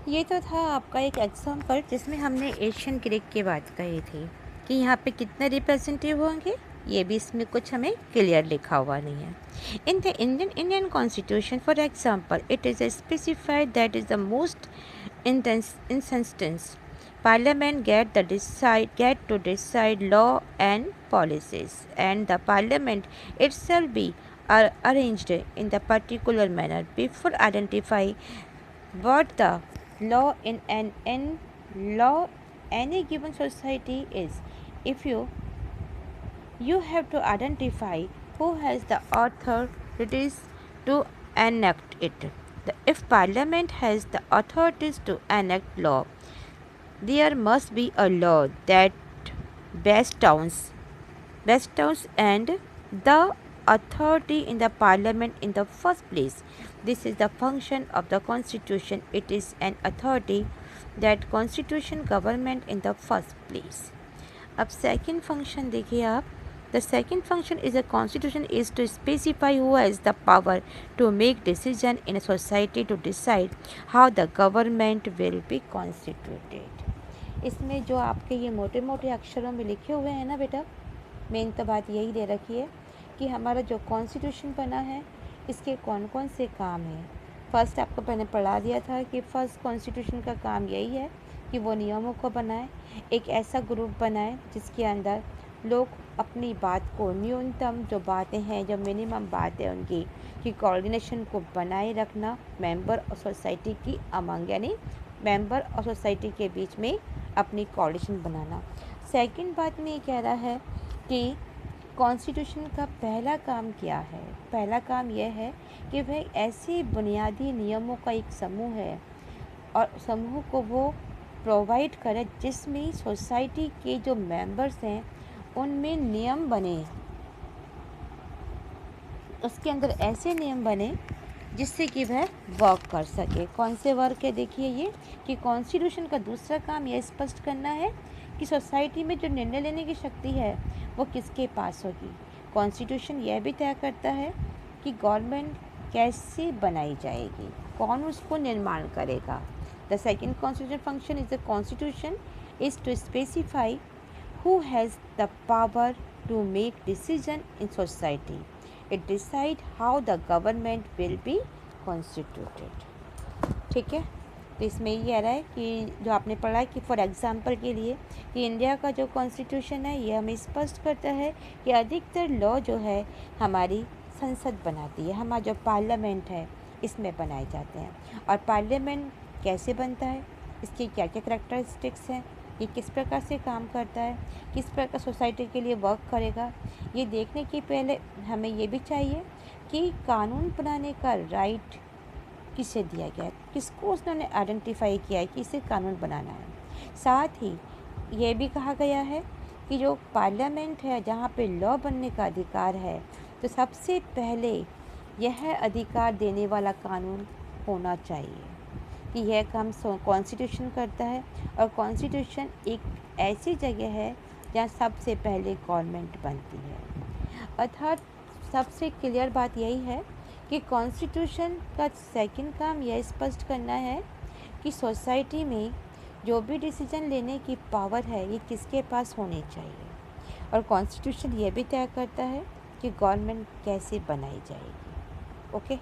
ये तो था आपका एक एग्जाम्पल जिसमें हमने एशियन ग्रीक की बात कही थी कि यहाँ पे कितने रिप्रेजेंटेटिव होंगे। ये भी इसमें कुछ हमें क्लियर लिखा हुआ नहीं है। In the Indian constitution for example it is specified that is the most instance Parliament get to decide law and policies, and the Parliament itself be arranged in the particular manner before identify what the law in law any given society is. If you have to identify who has the authorities to enact it. If Parliament has the authorities to enact law, there must be a law that bestows and the authority in the parliament in the first place. This is the function of the constitution. It is an authority that constitution government in the first place. अब second function देखिए आप. The second function is a constitution is to specify who has the power to make decision in a society to decide how the government will be constituted. इसमें जो आपके ये मोटे मोटे अक्षरों में लिखे हुए हैं ना बेटा, मेन तो बात यही दे रखी है कि हमारा जो कॉन्स्टिट्यूशन बना है इसके कौन कौन से काम हैं. फर्स्ट आपको मैंने पढ़ा दिया था कि फर्स्ट कॉन्स्टिट्यूशन का काम यही है कि वो नियमों को बनाए, एक ऐसा ग्रुप बनाए जिसके अंदर लोग अपनी बात को, न्यूनतम जो बातें हैं, जो मिनिमम बातें उनकी कि कोऑर्डिनेशन को बनाए रखना मेंबर और सोसाइटी की अमंग, यानी मेंबर और सोसाइटी के बीच में अपनी कोऑर्डिनेशन बनाना. सेकंड बात में ये कह रहा है कि कॉन्स्टिट्यूशन का पहला काम क्या है. पहला काम यह है कि वह ऐसे बुनियादी नियमों का एक समूह है और समूह को वो प्रोवाइड करे जिसमें सोसाइटी के जो मेंबर्स हैं उनमें नियम बने, उसके अंदर ऐसे नियम बने जिससे कि वह वर्क कर सके. कौन से वर्क है देखिए ये कि कॉन्स्टिट्यूशन का दूसरा काम यह स्पष्ट करना है कि सोसाइटी में जो निर्णय लेने की शक्ति है वो किसके पास होगी. कॉन्स्टिट्यूशन यह भी तय करता है कि गवर्नमेंट कैसे बनाई जाएगी, कौन उसको निर्माण करेगा. The second constitution function is the constitution is to specify who has the power to make decision in society. It decide how the government will be constituted. ठीक है, तो इसमें ये आ रहा है कि जो आपने पढ़ा है कि फॉर एग्जांपल के लिए कि इंडिया का जो कॉन्स्टिट्यूशन है ये हमें स्पष्ट करता है कि अधिकतर लॉ जो है हमारी संसद बनाती है, हमारा जो पार्लियामेंट है इसमें बनाए जाते हैं. और पार्लियामेंट कैसे बनता है, इसकी क्या क्या करैक्टरिस्टिक्स हैं, ये किस प्रकार से काम करता है, किस प्रकार सोसाइटी के लिए वर्क करेगा, ये देखने के पहले हमें ये भी चाहिए कि कानून बनाने का राइट किसे दिया गया है, किसको उसने आइडेंटिफाई किया है कि इसे कानून बनाना है. साथ ही ये भी कहा गया है कि जो पार्लियामेंट है जहाँ पे लॉ बनने का अधिकार है तो सबसे पहले यह अधिकार देने वाला कानून होना चाहिए कि यह काम कॉन्स्टिट्यूशन करता है. और कॉन्स्टिट्यूशन एक ऐसी जगह है जहाँ सबसे पहले गवर्नमेंट बनती है. अर्थात सबसे क्लियर बात यही है कि कॉन्स्टिट्यूशन का सेकंड काम यह स्पष्ट करना है कि सोसाइटी में जो भी डिसीजन लेने की पावर है ये किसके पास होनी चाहिए. और कॉन्स्टिट्यूशन ये भी तय करता है कि गवर्नमेंट कैसे बनाई जाएगी. ओके.